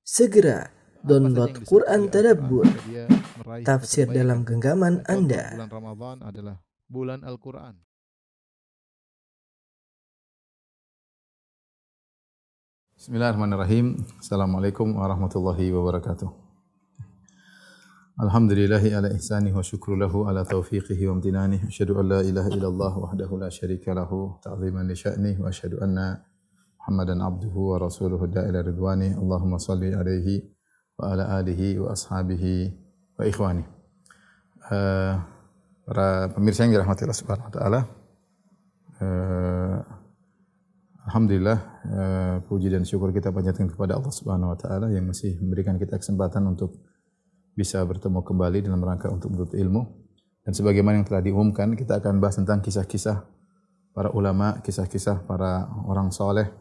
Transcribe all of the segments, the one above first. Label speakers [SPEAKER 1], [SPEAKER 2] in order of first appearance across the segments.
[SPEAKER 1] Segera download Quran Tadabbur,
[SPEAKER 2] dia meraih
[SPEAKER 1] tafsir
[SPEAKER 2] kebaikan.
[SPEAKER 1] dalam genggaman
[SPEAKER 2] Contoh,
[SPEAKER 1] Anda.
[SPEAKER 2] bulan Ramadan adalah bulan Al-Quran. Bismillahirrahmanirrahim. Assalamualaikum warahmatullahi wabarakatuh. Alhamdulillahi ala ihsanih wa syukru lahu ala taufiqihi wa amtinanih. Asyhadu an la ilaha illallah wahdahu la syarika lahu ta'ziman li sya'nih wa asyhadu anna Muhammadan abduhu wa rasuluhu da'ila ridwani. Allahumma salli alaihi wa ala alihi wa ashabihi wa ikhwani. Para pemirsa yang dirahmati Allah Subhanahu wa taala. Alhamdulillah, puji dan syukur kita panjatkan kepada Allah Subhanahu wa taala yang masih memberikan kita kesempatan untuk bisa bertemu kembali dalam rangka untuk menuntut ilmu. Dan sebagaimana yang telah diumumkan, kita akan bahas tentang kisah-kisah para ulama, kisah-kisah para orang saleh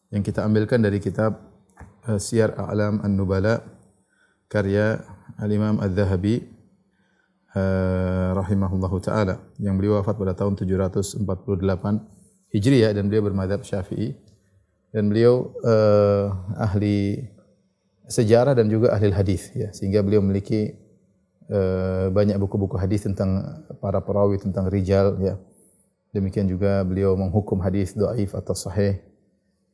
[SPEAKER 2] yang kita ambilkan dari kitab Siyar A'lam An-Nubala karya Al-Imam Adz-Dzahabi rahimahullahu taala, yang beliau wafat pada tahun 748 Hijriah dan beliau bermadzhab Syafi'i, dan beliau ahli sejarah dan juga ahli hadis, ya, sehingga beliau memiliki banyak buku-buku hadis tentang para perawi, tentang rijal, ya. Demikian juga beliau menghukum hadis dhaif atau sahih.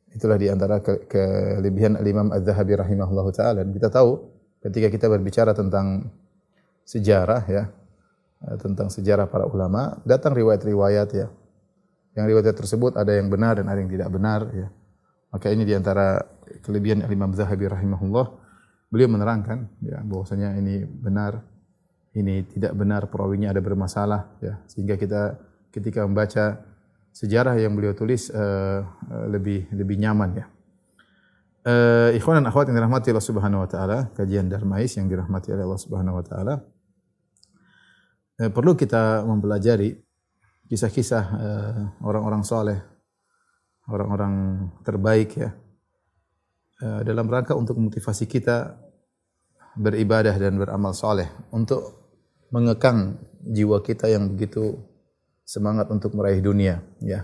[SPEAKER 2] Itulah di antara kelebihan Al-Imam Adz-Dzahabi rahimahullahu taala. Dan kita tahu ketika kita berbicara tentang sejarah, ya, tentang sejarah para ulama, datang riwayat-riwayat, ya. Yang riwayat tersebut ada yang benar dan ada yang tidak benar, ya. Maka ini di antara kelebihan Imam Zahabi rahimahullah, beliau menerangkan, ya, bahwasanya ini benar, ini tidak benar, perawinya ada bermasalah, ya. Sehingga kita ketika membaca sejarah yang beliau tulis lebih nyaman, ya. Ikhwan dan akhwat yang dirahmati Allah Subhanahu wa taala, kajian Darmais yang dirahmati oleh Allah Subhanahu wa taala, perlu kita mempelajari kisah-kisah orang-orang saleh, orang-orang terbaik, ya, dalam rangka untuk memotivasi kita beribadah dan beramal saleh, untuk mengekang jiwa kita yang begitu semangat untuk meraih dunia, ya.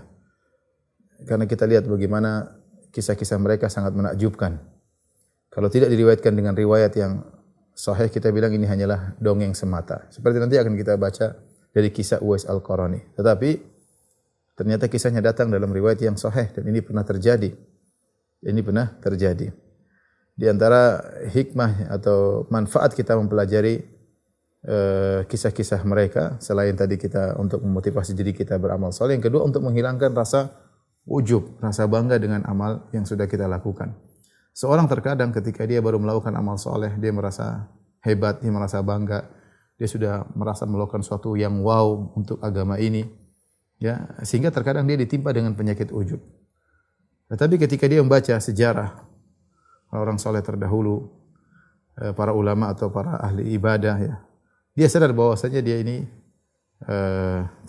[SPEAKER 2] Karena kita lihat bagaimana kisah-kisah mereka sangat menakjubkan. Kalau tidak diriwayatkan dengan riwayat yang sahih, kita bilang ini hanyalah dongeng semata. Seperti nanti akan kita baca dari kisah Uwais Al-Qarani. Tetapi ternyata kisahnya datang dalam riwayat yang sahih, dan ini pernah terjadi. Ini pernah terjadi. Di antara hikmah atau manfaat kita mempelajari kisah-kisah mereka, selain tadi kita untuk memotivasi diri kita beramal saleh, yang kedua untuk menghilangkan rasa ujub, rasa bangga dengan amal yang sudah kita lakukan. Seorang terkadang ketika dia baru melakukan amal saleh, dia merasa hebat, dia merasa bangga, dia sudah merasa melakukan sesuatu yang wow untuk agama ini, ya, sehingga terkadang dia ditimpa dengan penyakit ujub. Tetapi ketika dia membaca sejarah orang saleh terdahulu, para ulama atau para ahli ibadah, ya, dia sadar bahwasanya dia ini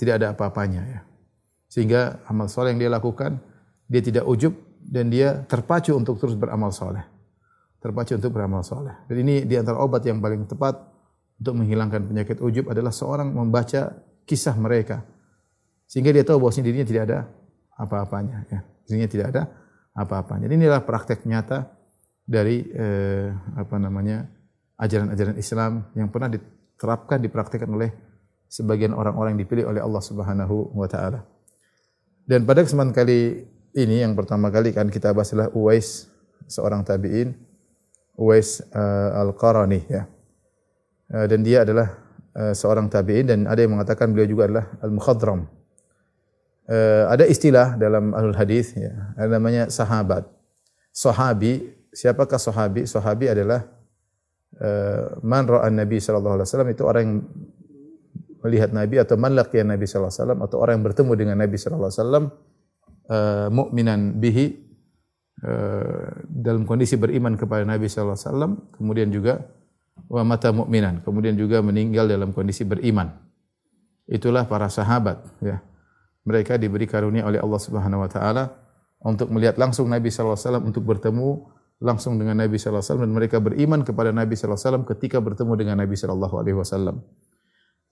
[SPEAKER 2] tidak ada apa-apanya, ya. Sehingga amal saleh yang dia lakukan, dia tidak ujub dan dia terpacu untuk terus beramal saleh. Terpacu untuk beramal saleh. Dan ini di antara obat yang paling tepat untuk menghilangkan penyakit ujub adalah seorang membaca kisah mereka, sehingga dia tahu bahwasanya dirinya tidak ada apa-apanya, ya. Dirinya tidak ada apa-apanya. Jadi inilah praktek nyata dari ajaran-ajaran Islam yang pernah diterapkan, dipraktikkan oleh sebagian orang-orang yang dipilih oleh Allah Subhanahu wa taala. Dan pada kesempatan kali ini, yang pertama kali kan kita bahas adalah Uwais, seorang tabi'in, Uwais Al-Qarani, ya. Dan dia adalah seorang tabi'in, dan ada yang mengatakan beliau juga adalah Al-Mukhadram. Ada istilah dalam Ahlul Hadis, ya, ada namanya sahabat. Sahabi, siapakah sahabi? Sahabi adalah man ra'an Nabi sallallahu alaihi wasallam, itu orang yang melihat Nabi, atau man laqiya Nabi sallallahu alaihi wasallam, atau orang yang bertemu dengan Nabi sallallahu alaihi wasallam mu'minan bihi, dalam kondisi beriman kepada Nabi sallallahu alaihi wasallam, kemudian juga wa mata mu'minan, kemudian juga meninggal dalam kondisi beriman. Itulah para sahabat, ya. Mereka diberi karunia oleh Allah Subhanahu wa taala untuk melihat langsung Nabi sallallahu alaihi wasallam, untuk bertemu langsung dengan Nabi sallallahu alaihi wasallam, dan mereka beriman kepada Nabi sallallahu alaihi wasallam ketika bertemu dengan Nabi sallallahu alaihi wasallam.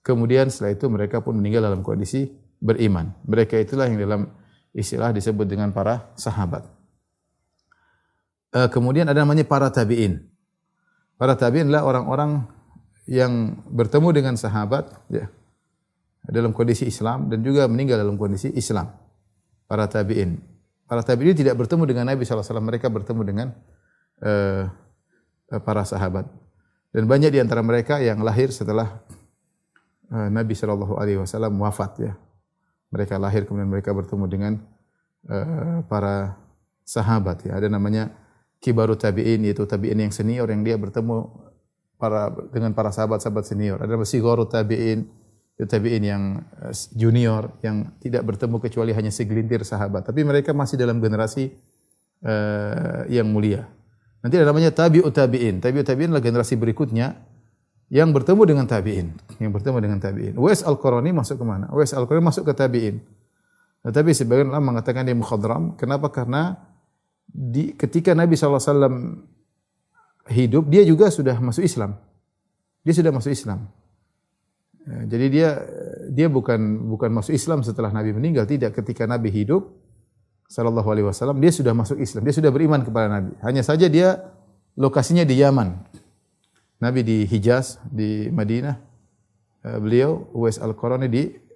[SPEAKER 2] Kemudian setelah itu mereka pun meninggal dalam kondisi beriman. Mereka itulah yang dalam istilah disebut dengan para sahabat. Kemudian ada namanya para tabi'in. Para tabi'in adalah orang-orang yang bertemu dengan sahabat ya, dalam kondisi Islam dan juga meninggal dalam kondisi Islam. Para tabi'in. Para tabi'in tidak bertemu dengan Nabi SAW, mereka bertemu dengan para sahabat. Dan banyak di antara mereka yang lahir setelah Nabi SAW wafat ya. Mereka lahir kemudian mereka bertemu dengan para sahabat ya. Ada namanya kibaru tabi'in, yaitu tabi'in yang senior yang dia bertemu dengan para sahabat-sahabat senior. Ada sigharu tabi'in, itu tabi'in yang junior yang tidak bertemu kecuali hanya segelintir sahabat, tapi mereka masih dalam generasi yang mulia. Nanti ada namanya tabi'ut tabi'in. Tabi'ut tabi'in adalah generasi berikutnya yang bertemu dengan tabi'in, Uwais Al-Qarani masuk ke mana? Uwais Al-Qarani masuk ke tabi'in. Tetapi sebagian ulama mengatakan dia mukhadram. Kenapa? Karena ketika Nabi SAW hidup, dia juga sudah masuk Islam. Dia sudah masuk Islam. Jadi dia bukan masuk Islam setelah Nabi meninggal, tidak. Ketika Nabi hidup sallallahu alaihi wasallam, dia sudah masuk Islam. Dia sudah beriman kepada Nabi. Hanya saja dia lokasinya di Yaman. Nabi di Hijaz, di Madinah. Beliau Uwais Al-Qarani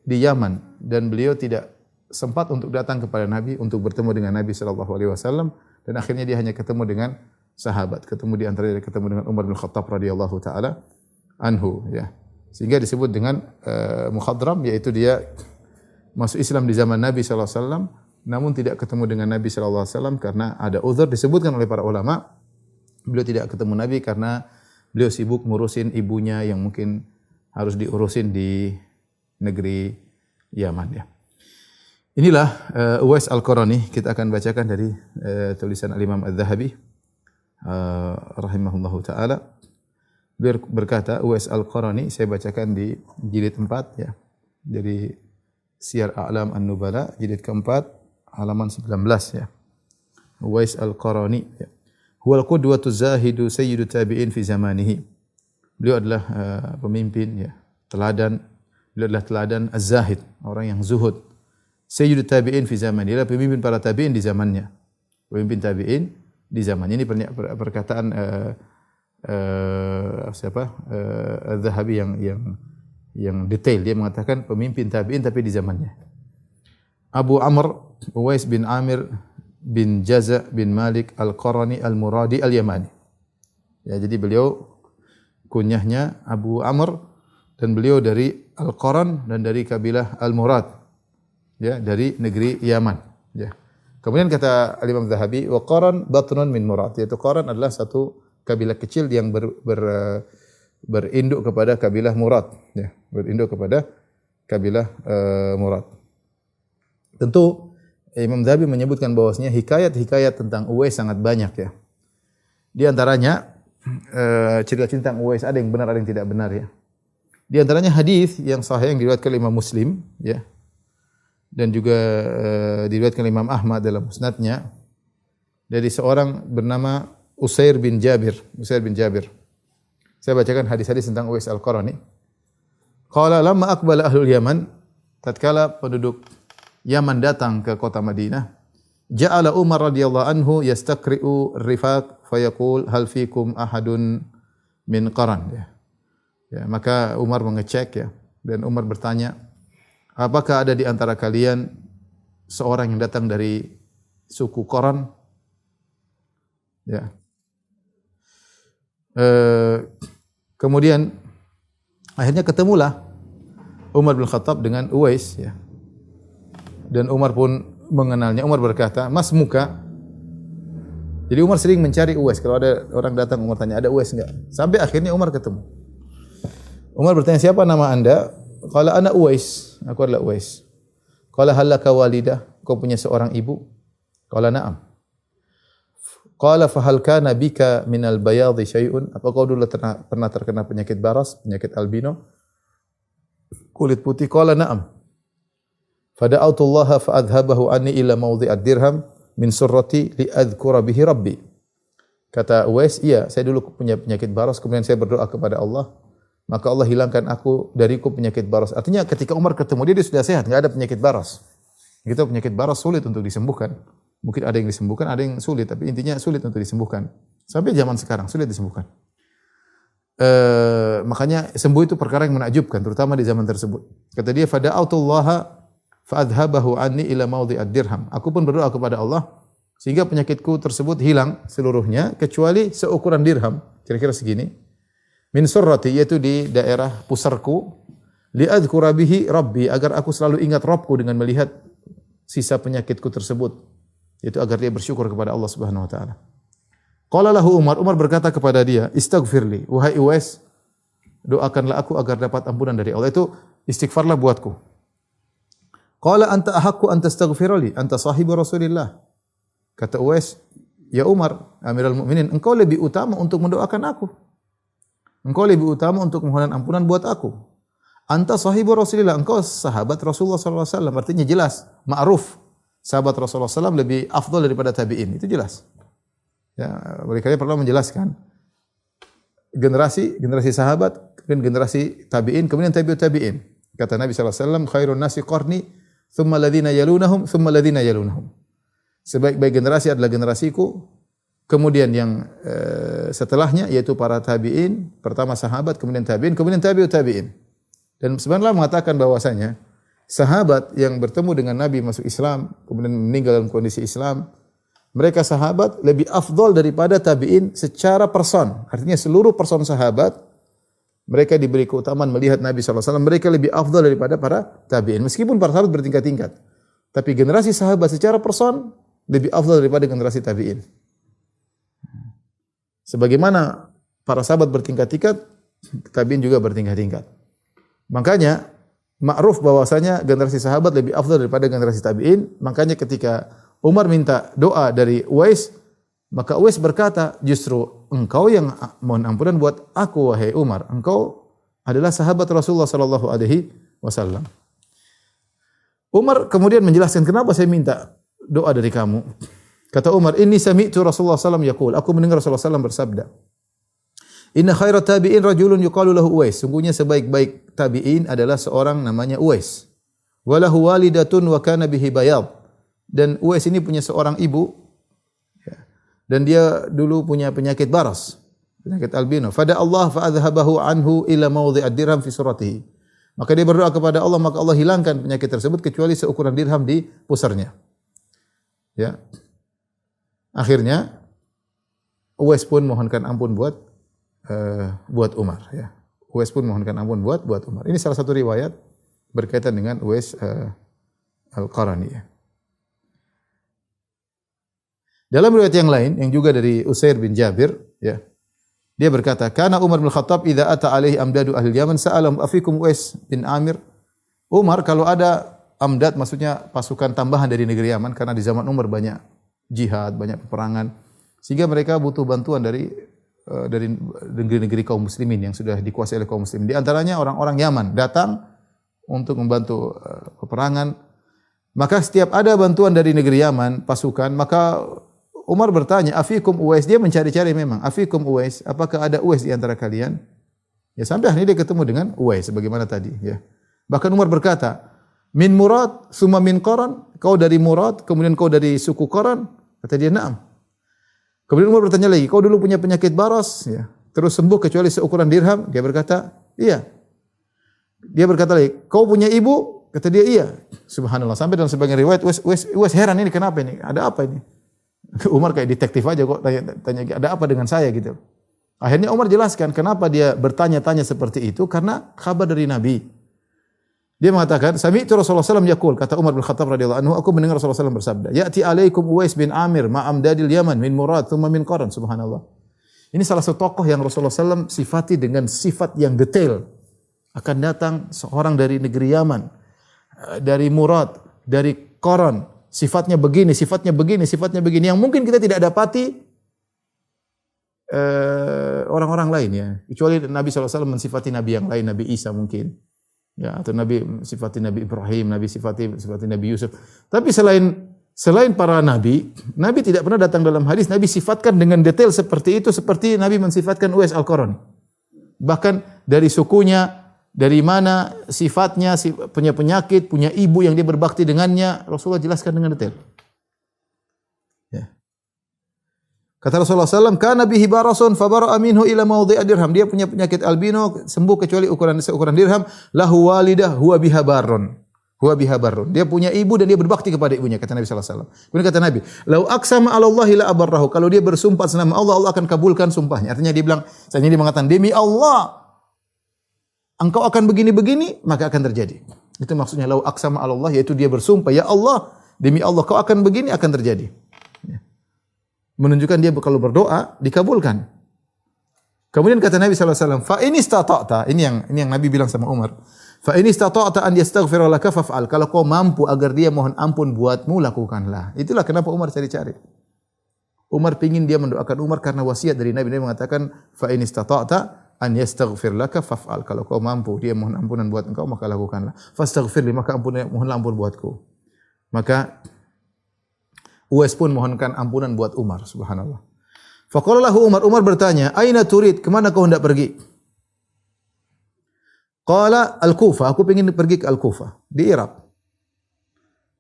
[SPEAKER 2] di Yaman, dan beliau tidak sempat untuk datang kepada Nabi untuk bertemu dengan Nabi sallallahu alaihi wasallam, dan akhirnya dia hanya ketemu dengan sahabat, ketemu di antaranya ketemu dengan Umar bin Khattab radhiyallahu taala anhu ya. Sehingga disebut dengan mukhadram, yaitu dia masuk Islam di zaman Nabi sallallahu alaihi wasallam namun tidak ketemu dengan Nabi sallallahu alaihi wasallam karena ada uzur. Disebutkan oleh para ulama, beliau tidak ketemu Nabi karena beliau sibuk ngurusin ibunya yang mungkin harus diurusin di negeri Yaman ya. Inilah Uwais Al-Qarani. Kita akan bacakan dari tulisan Al-Imam Adz-Dzahabi rahimahullahu taala. Beliau berkata, Uwais Al-Qarani, saya bacakan di jilid 4 ya. Dari Syiar A'lam An-Nubala jilid keempat halaman 19 ya. Uwais Al-Qarani ya. Huwal qudwatu zahidu sayyidu tabi'in fi zamanihi. Beliau adalah pemimpin ya, teladan. Beliau adalah teladan az-zahid, orang yang zuhud. Sayyidu tabi'in fi zamanihi, adalah pemimpin para tabi'in di zamannya. Pemimpin tabi'in di zamannya. Ini perkataan Az-Zahabi yang detail. Dia mengatakan pemimpin tabi'in tapi di zamannya. Abu Amr Uwais bin Amir bin Jaza bin Malik Al-Qarani Al-Muradi Al-Yamani. Ya, jadi beliau kunyahnya Abu Amr dan beliau dari Al-Qaran dan dari kabilah Al-Murad. Ya, dari negeri Yaman. Ya. Kemudian kata Al-Imam Zahabi, wa Qaran batnun min Murad. Yaitu Qaran adalah satu kabilah kecil yang berinduk kepada kabilah Murad. Ya, berinduk kepada kabilah Murad. Tentu Imam Zahabi menyebutkan bahwasanya hikayat-hikayat tentang Uwais sangat banyak ya. Di antaranya cerita tentang Uwais ada yang benar, ada yang tidak benar ya. Di antaranya hadis yang sahih yang diriwayatkan oleh Imam Muslim ya. Dan juga diriwayatkan oleh Imam Ahmad dalam musnadnya dari seorang bernama Usair bin Jabir. Saya bacakan hadis-hadis tentang Uwais Al-Qarani. Qala lamma aqbala ahlul Yaman, tatkala penduduk Yaman datang ke kota Madinah, ja'ala Umar radhiyallahu anhu yastaqri'u rifaq fayaqul hal fikum ahadun min Qaran ya. Ya, maka Umar mengecek ya, dan Umar bertanya, apakah ada di antara kalian seorang yang datang dari suku Qaran? Ya. Kemudian akhirnya ketemulah Umar bin Khattab dengan Uwais ya. Dan Umar pun mengenalnya. Umar berkata, "Mas muka." Jadi Umar sering mencari Uwais. Kalau ada orang datang, Umar tanya, "Ada Uwais enggak?" Sampai akhirnya Umar ketemu. Umar bertanya, "Siapa nama Anda?" Qala ana Uwais. Aku adalah Uwais. Qala hal laka walidah? Kau punya seorang ibu? Qala na'am. Qala fa hal kana bika minal bayadhi syai'un? Apa kau dulu pernah terkena penyakit baras, penyakit albino? Kulit putih? Qala na'am. Fada'autu Allah fa adhabahu anni ila mawdhi'ad dirham min surrati li adhkura bihi rabbi. Kata Uwais, iya, saya dulu punya penyakit baras, kemudian saya berdoa kepada Allah, maka Allah hilangkan dariku penyakit baras. Artinya ketika Umar ketemu dia sudah sehat, enggak ada penyakit baras. Gitu, penyakit baras sulit untuk disembuhkan. Mungkin ada yang disembuhkan, ada yang sulit, tapi intinya sulit untuk disembuhkan. Sampai zaman sekarang sulit disembuhkan. Makanya sembuh itu perkara yang menakjubkan, terutama di zaman tersebut. Kata dia, fada'autullaha fa'adhabahu anni ila maudhi'ad dirham. Aku pun berdoa kepada Allah sehingga penyakitku tersebut hilang seluruhnya kecuali seukuran dirham, kira-kira segini. Min surrati, yaitu di daerah pusarku, li'adhkura bihi rabbi, agar aku selalu ingat Rabbku dengan melihat sisa penyakitku tersebut. Itu agar dia bersyukur kepada Allah Subhanahu wa taala. Qala lahu Umar berkata kepada dia, "Istaghfirli, wahai Uwais, doakanlah aku agar dapat ampunan dari Allah." Itu istighfarlah buatku. Qala anta ahaqqu an tastaghfirli, anta sahibu Rasulillah. Kata Uwais, "Ya Umar, Amirul Mukminin, engkau lebih utama untuk mendoakan aku. Engkau lebih utama untuk memohon ampunan buat aku. Anta sahibu Rasulillah, engkau sahabat Rasulullah sallallahu alaihi wasallam." Artinya jelas, ma'ruf. Sahabat Rasulullah SAW lebih afdal daripada tabi'in. Itu jelas. Ya, mereka pernah menjelaskan generasi sahabat, kemudian generasi tabi'in, kemudian tabi'ut tabi'in. Kata Nabi SAW, khairun nasi qarni, thumma ladhina yalunahum, thumma ladhina yalunahum. Sebaik-baik generasi adalah generasiku, kemudian yang setelahnya yaitu para tabi'in, pertama sahabat, kemudian tabi'in, kemudian tabi'ut tabi'in. Dan sebenarnya mengatakan bahwasanya sahabat yang bertemu dengan Nabi masuk Islam, kemudian meninggal dalam kondisi Islam, mereka sahabat lebih afdal daripada tabi'in secara person. Artinya seluruh person sahabat, mereka diberi keutamaan melihat Nabi SAW, mereka lebih afdal daripada para tabi'in. Meskipun para sahabat bertingkat-tingkat. Tapi generasi sahabat secara person, lebih afdal daripada generasi tabi'in. Sebagaimana para sahabat bertingkat-tingkat, tabi'in juga bertingkat-tingkat. Makanya, ma'ruf bahwasanya generasi sahabat lebih afdal daripada generasi tabi'in. Makanya ketika Umar minta doa dari Uwais, maka Uwais berkata, justru engkau yang mohon ampunan buat aku, wahai Umar. Engkau adalah sahabat Rasulullah sallallahu alaihi wasallam. Umar kemudian menjelaskan kenapa saya minta doa dari kamu. Kata Umar, "Inni sami'tu Rasulullah sallallahu alaihi wasallam yaqul." Aku mendengar Rasulullah sallallahu alaihi wasallam bersabda, "Inna khairat tabi'in rajulun yuqalu lahu Uwais." Sungguhnya sebaik-baik tabi'in adalah seorang namanya Uwais. Walahu walidatun wa kana bihi bayad. Dan Uwais ini punya seorang ibu, dan dia dulu punya penyakit baras, penyakit albino. Fada Allah fa adhabahu anhu ila maudhi'ad dirham fi suratihi. Maka dia berdoa kepada Allah, maka Allah hilangkan penyakit tersebut kecuali seukuran dirham di pusarnya. Ya. Akhirnya Uwais pun mohonkan ampun buat Umar, ya. Uwais pun mohonkan ampun buat Umar. Ini salah satu riwayat berkaitan dengan Uwais Al-Qarani, ya. Dalam riwayat yang lain yang juga dari Usair bin Jabir, ya. Dia berkata, "Kana Umar bin Khattab idza ata alaihi amdadu ahli Yaman sa'alahum afikum Uwais bin Amir." Umar kalau ada amdad, maksudnya pasukan tambahan dari negeri Yaman, karena di zaman Umar banyak jihad, banyak peperangan, sehingga mereka butuh bantuan dari negeri-negeri kaum muslimin yang sudah dikuasai oleh kaum muslimin. Di antaranya orang-orang Yaman datang untuk membantu peperangan. Maka setiap ada bantuan dari negeri Yaman, pasukan, maka Umar bertanya, "Afikum Uwais?" Dia mencari-cari memang, "Afikum Uwais? Apakah ada Uwais di antara kalian?" Ya, sampai akhirnya dia ketemu dengan Uwais sebagaimana tadi, ya. Bahkan Umar berkata, "Min Murad, summa min Qaran?" Kau dari Murad, kemudian kau dari suku Qaran? Kata dia, "Na'am." Kemudian Umar bertanya lagi, "Kau dulu punya penyakit baras, ya, terus sembuh kecuali seukuran dirham?" Dia berkata, "Iya." Dia berkata lagi, "Kau punya ibu?" Kata dia, "Iya." Subhanallah. Sampai dalam sebagian riwayat Uwais heran, ini kenapa ini? Ada apa ini? Umar kayak detektif aja kok tanya ada apa dengan saya gitu. Akhirnya Umar jelaskan kenapa dia bertanya-tanya seperti itu, karena kabar dari Nabi. Dia mengatakan, "Sami'tu Rasulullah sallallahu alaihi wasallam yaqul." Kata Umar bin Khattab radhiyallahu anhu, aku mendengar Rasulullah sallallahu alaihi wasallam bersabda, "Ya'ti alaikum Uwais bin Amir ma'am dadil Yaman min Murad thumma min Qaran." Subhanallah. Ini salah satu tokoh yang Rasulullah sallallahu alaihi wasallam sifati dengan sifat yang detail. Akan datang seorang dari negeri Yaman, dari Murad, dari Qaran. Sifatnya begini, sifatnya begini, sifatnya begini, yang mungkin kita tidak dapati orang-orang lain, ya. Kecuali Nabi SAW mensifati Nabi yang lain, Nabi Isa mungkin, ya, atau Nabi sifati Nabi Ibrahim, Nabi sifati Nabi Yusuf. Tapi selain para Nabi tidak pernah datang dalam hadis Nabi sifatkan dengan detail seperti itu, seperti Nabi mensifatkan Uwais Al-Qarani. Bahkan dari sukunya, dari mana sifatnya, punya penyakit, punya ibu yang dia berbakti dengannya, Rasulullah jelaskan dengan detail. Kata Rasulullah SAW, kana bihi barasun fabara'a minhu ila mawdhi'a dirham. Dia punya penyakit albino, sembuh kecuali ukuran dirham. Lahu walidah huwa biha barrun. Huwa biha barrun. Dia punya ibu dan dia berbakti kepada ibunya, kata Nabi SAW. Kemudian kata Nabi, lau aqsama 'ala Allahi la abarrahu. Kalau dia bersumpah atas nama Allah, Allah akan kabulkan sumpahnya. Artinya dia bilang, seandainya dia mengatakan demi Allah engkau akan begini-begini, maka akan terjadi. Itu maksudnya lau aqsama 'ala Allah, yaitu dia bersumpah, ya Allah, demi Allah kau akan begini, akan terjadi. Menunjukkan dia kalau berdoa dikabulkan. Kemudian kata Nabi SAW, fa in istata'ta, ini yang Nabi bilang sama Umar, fa in istata'ta an yastaghfira laka faf'al. Kalau kau mampu agar dia mohon ampun buatmu, lakukanlah. Itulah kenapa Umar cari-cari. Umar pingin dia mendoakan Umar karena wasiat dari Nabi. Nabi mengatakan, fa in istata'ta an yastaghfir laka faf'al. Kalau kau mampu dia mohon ampunan buat engkau, maka lakukanlah. Fastaghfirli, maka mohonlah ampun buatku. Maka Uwais pun mohonkan ampunan buat Umar, subhanallah. Faqala lahu Umar bertanya, "Aina turid? Kemana kau hendak pergi?" Qala al-Kufah, aku ingin pergi ke Al-Kufah, di Irak.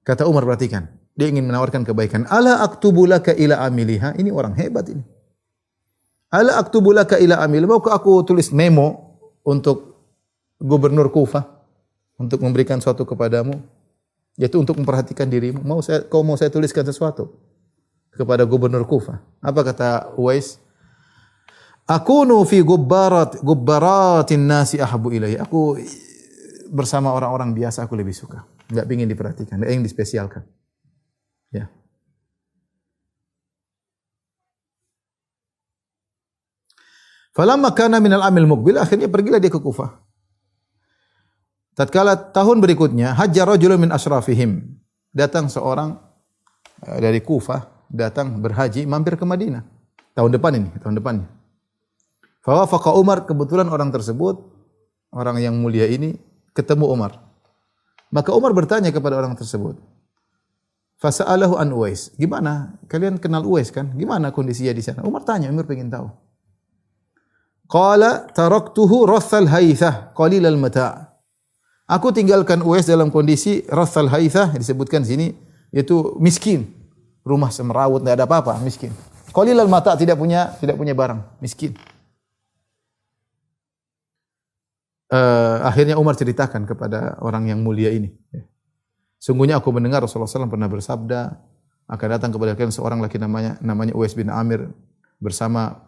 [SPEAKER 2] Kata Umar, perhatikan, dia ingin menawarkan kebaikan. Ala aktubu laka ila amiliha? Ini orang hebat ini. Ala aktubu laka ila amil? Mau aku tulis memo untuk gubernur Kufah untuk memberikan sesuatu kepadamu? Yaitu untuk memperhatikan dirimu. Kau mau saya tuliskan sesuatu kepada gubernur Kufah. Apa kata Uwais? Akunu fi gubbaratin nasi ahabu ilaihi. Aku bersama orang-orang biasa aku lebih suka. Enggak ingin diperhatikan, enggak ingin dispesialkan. Ya. Falamma kana minal amil muqbil, akhirnya pergilah dia ke Kufah. Tatkala tahun berikutnya, hajja rajulun min asyrafihim. Datang seorang dari Kufah, datang berhaji, mampir ke Madinah. Tahun depannya. Fa wafaqa Umar, kebetulan orang tersebut, orang yang mulia ini ketemu Umar. Maka Umar bertanya kepada orang tersebut. Fasa'alahu an Uwais. Gimana? Kalian kenal Uwais kan? Gimana kondisinya di sana? Umar tanya, Umar pengen tahu. Qala taraktuhu rathal haithah qalilal mata'. Aku tinggalkan Uwais dalam kondisi rathal haithah, disebutkan di sini, yaitu miskin. Rumah semerawut, tidak ada apa-apa, miskin. Qalilal mata', tidak punya barang, miskin. Akhirnya Umar ceritakan kepada orang yang mulia ini. Sungguhnya aku mendengar Rasulullah SAW pernah bersabda, akan datang kepada kalian seorang laki namanya Uwais bin Amir bersama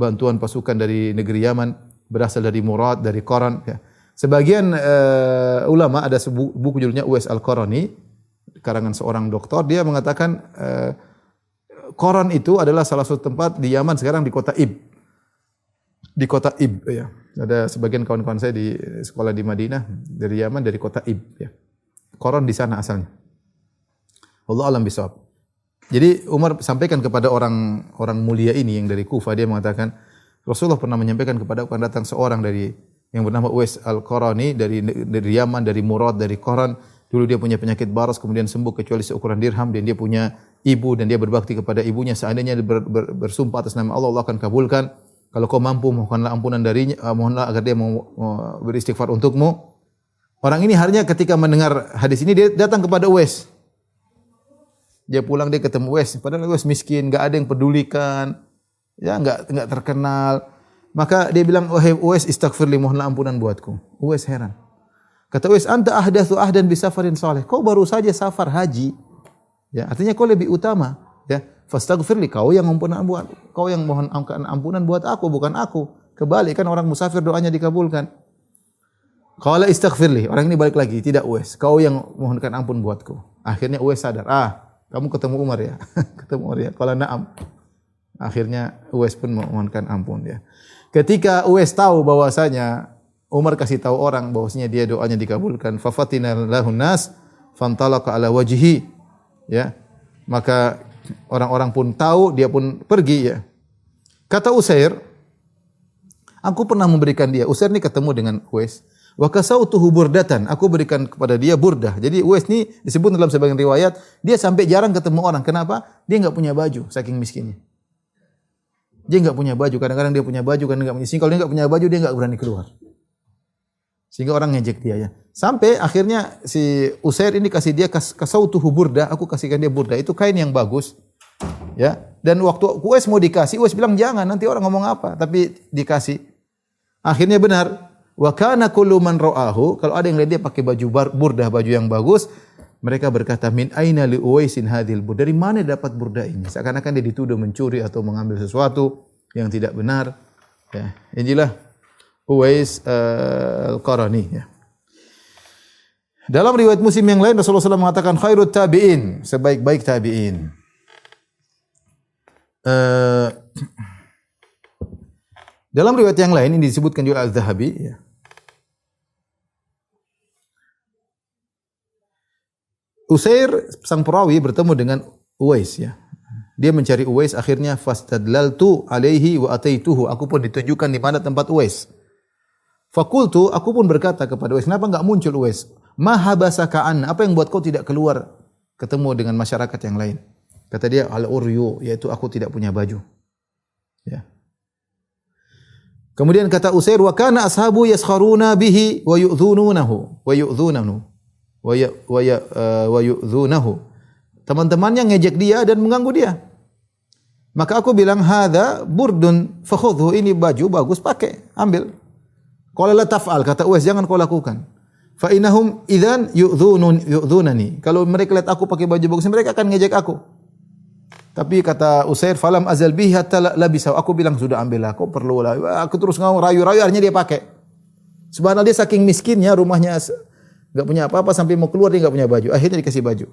[SPEAKER 2] bantuan pasukan dari negeri Yaman, berasal dari Murad, dari Qaran. Ya. Sebagian ulama, ada buku judulnya Uwais Al-Qarani, karangan seorang doktor, dia mengatakan Qaran itu adalah salah satu tempat di Yaman sekarang, di kota Ib. Di kota Ib, ya. Ada sebagian kawan-kawan saya di sekolah di Madinah, dari Yaman, dari kota Ib. Ya. Qaran di sana asalnya. Wallahu a'lam bishawab. Jadi Umar sampaikan kepada orang mulia ini yang dari Kufah, dia mengatakan, Rasulullah pernah menyampaikan kepada akan datang seorang dari yang bernama Uwais Al-Qarani dari Yaman, dari Murad, dari Qaran. Dulu dia punya penyakit baras, kemudian sembuh kecuali seukuran dirham, dan dia punya ibu dan dia berbakti kepada ibunya. Seandainya bersumpah atas nama Allah, Allah akan kabulkan. Kalau kau mampu, mohonlah ampunan darinya, mohonlah agar dia mau beristighfar untukmu. Orang ini harinya ketika mendengar hadis ini, dia datang kepada Uwais. Dia pulang, dia ketemu Uwais, padahal Uwais miskin, enggak ada yang pedulikan. Ya, enggak terkenal. Maka dia bilang, wahai Uwais, istaghfirli, mohonlah ampunan buatku. Uwais heran. Kata Uwais, anta ahdatsu ahdan bi safarin salih. Kau baru saja safar haji. Ya, artinya kau lebih utama, ya. Fastaghfirli, kau yang mohon ampunan buat aku, bukan aku. Kebalik kan, orang musafir doanya dikabulkan. Qala istaghfirli. Orang ini balik lagi, tidak Uwais, kau yang mohonkan ampun buatku. Akhirnya Uwais sadar, kamu ketemu Umar ya. Ketemu Umar ya. Qala na'am. Akhirnya Uwais pun memohonkan ampun, ya. Ketika Uwais tahu bahwasanya Umar kasih tahu orang bahwasanya dia doanya dikabulkan, fa fatina lahun nas fantalaqa ala wajhi, ya. Maka orang-orang pun tahu, dia pun pergi, ya. Kata Usair, aku pernah memberikan dia, Usair ini ketemu dengan Uwais, wa kasautuhu burdatan, aku berikan kepada dia burdah. Jadi Uwais ini disebut dalam sebagian riwayat, dia sampai jarang ketemu orang. Kenapa? Dia enggak punya baju, saking miskinnya. Dia enggak punya baju, kadang-kadang dia punya baju, kadang enggak punya. Kalau dia enggak punya baju, dia enggak berani keluar. Sehingga orang ngejek dia ya. Sampai akhirnya si Usair ini kasih dia kasautuhu burdah, aku kasihkan dia burdah. Itu kain yang bagus. Ya. Dan waktu Uwais mau dikasih, Uwais bilang jangan, nanti orang ngomong apa, tapi dikasih. Akhirnya benar. Wa kana kullu man ra'ahu, kalau ada yang lihat dia pakai baju burdah, baju yang bagus, mereka berkata min aina li Uwaisin hadhil burdah? Dari mana dapat burdah ini? Seakan-akan dia dituduh mencuri atau mengambil sesuatu yang tidak benar. Ya, inilah Uwais Al-Qarani ya. Dalam riwayat Muslim yang lain Rasulullah SAW mengatakan khairut tabi'in, sebaik-baik tabi'in. Dalam riwayat yang lain ini disebutkan juga Al-Zahabi ya. Usair sang perawi bertemu dengan Uwais ya. Dia mencari Uwais, akhirnya fastadlaltu alaihi wa ataituhu. Aku pun ditunjukkan di mana tempat Uwais. Fakultu, aku pun berkata kepada Uwais, kenapa enggak muncul Uwais? Ma habasaka an? Apa yang buat kau tidak keluar ketemu dengan masyarakat yang lain? Kata dia al-uryu, yaitu aku tidak punya baju. Ya. Kemudian kata Usair, wa kana ashabu yaskharuna bihi wa yu'dhununahu wa yu'dhunahu wa yu'dhunahu. Teman-temannya ngejek dia dan mengganggu dia. Maka aku bilang, hadza burdun fakhudhu, ini baju bagus, pakai, ambil. Qala la taf'al, kata Uwais, jangan kau lakukan. Fa innahum idzan yu'dhunani. Kalau mereka lihat aku pakai baju bagus, mereka akan ngejek aku. Tapi kata Usair, falam azal bihi hatta labisa. Aku bilang sudah ambillah, kau perlu lah. Aku terus ngomong rayu-rayu, akhirnya dia pakai. Subhanallah, dia saking miskinnya, rumahnya enggak punya apa-apa, sampai mau keluar dia enggak punya baju. Akhirnya dikasih baju.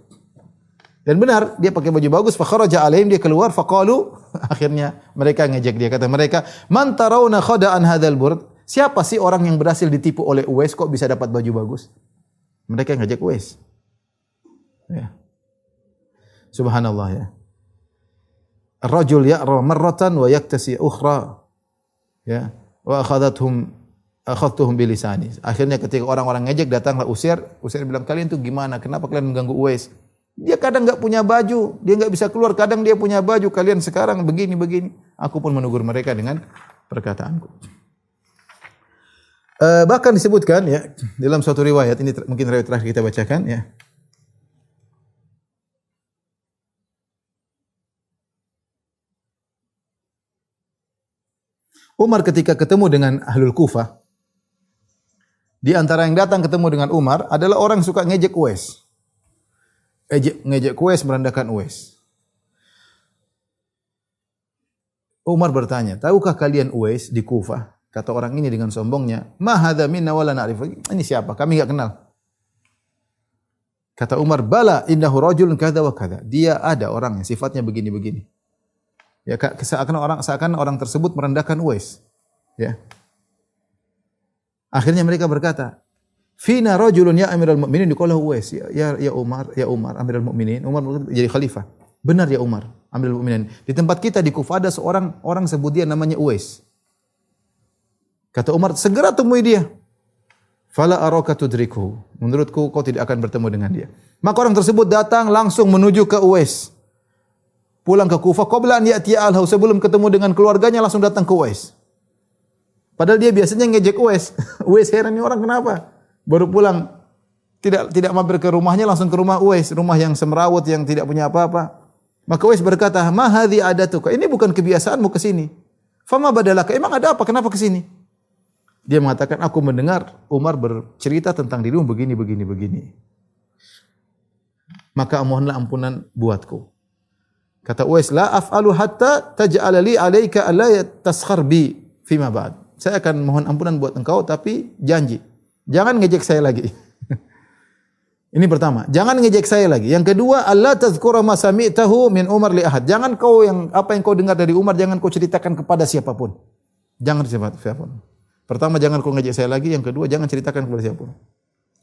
[SPEAKER 2] Dan benar, dia pakai baju bagus. Fa kharaja alaihim, dia keluar. Faqalu, akhirnya mereka ngejek dia. Kata mereka, man tarawna khada'an hadzal burd? Siapa sih orang yang berhasil ditipu oleh Uwais kok bisa dapat baju bagus? Mereka ngejek Uwais. Ya. Subhanallah ya. Ar-rajul ya'ra marratan wa yaktasi ukhra. Ya. Wa akhadtuhum bilisani. Akhirnya ketika orang-orang ngejek, datanglah Usair. Usair bilang, kalian tuh gimana? Kenapa kalian mengganggu Uwais? Dia kadang enggak punya baju, dia enggak bisa keluar, kadang dia punya baju. Kalian sekarang begini-begini. Aku pun menegur mereka dengan perkataanku. Bahkan disebutkan ya dalam suatu riwayat, ini mungkin riwayat terakhir kita bacakan ya. Umar ketika ketemu dengan Ahlul Kufah, di antara yang datang ketemu dengan Umar adalah orang yang suka ngejek Uwais. Ngejek Uwais, merendahkan Uwais. Umar bertanya, tahukah kalian Uwais di Kufah? Kata orang ini dengan sombongnya, ma hadza minna wala na'rif. Ini siapa? Kami enggak kenal. Kata Umar, bala innahu rajulun kadza wa kadza. Dia ada orang yang sifatnya begini-begini. Ya, seakan orang tersebut merendahkan Uwais. Ya. Akhirnya mereka berkata, fina rajulun ya Amirul Mukminin, diqala Uwais. Ya Umar Amirul Mukminin. Umar jadi khalifah. Benar ya Umar Amirul Mukminin. Di tempat kita di Kufah ada seorang orang sebut dia namanya Uwais. Kata Umar, segera temui dia. Fala araka tudrikuhu. Menurutku kau tidak akan bertemu dengan dia. Maka orang tersebut datang langsung menuju ke Uwais. Pulang ke Kufah, qabla an ya'tiya al-haus, sebelum ketemu dengan keluarganya langsung datang ke Uwais. Padahal dia biasanya ngejek Uwais. Uwais heran, ini orang kenapa? Baru pulang tidak mampir ke rumahnya, langsung ke rumah Uwais, rumah yang semrawut yang tidak punya apa-apa. Maka Uwais berkata, "Ma hadhi adatuka?" Ini bukan kebiasaanmu ke sini. Fama badalaka? Emang ada apa? Kenapa ke sini? Dia mengatakan, aku mendengar Umar bercerita tentang dirimu begini. Maka mohonlah ampunan buatku. Kata Uwais, la af'alu hatta taj'ala li 'alaika alla taskhar bi fima ba'd. Saya akan mohon ampunan buat engkau, tapi janji, jangan ngejek saya lagi. Ini pertama, jangan ngejek saya lagi. Yang kedua, alla tadhkura ma sami'tahu min Umar li ahad. Jangan kau apa yang kau dengar dari Umar jangan kau ceritakan kepada siapapun. Jangan siapapun. Pertama, jangan kau ngejek saya lagi. Yang kedua, jangan ceritakan kepada siapapun.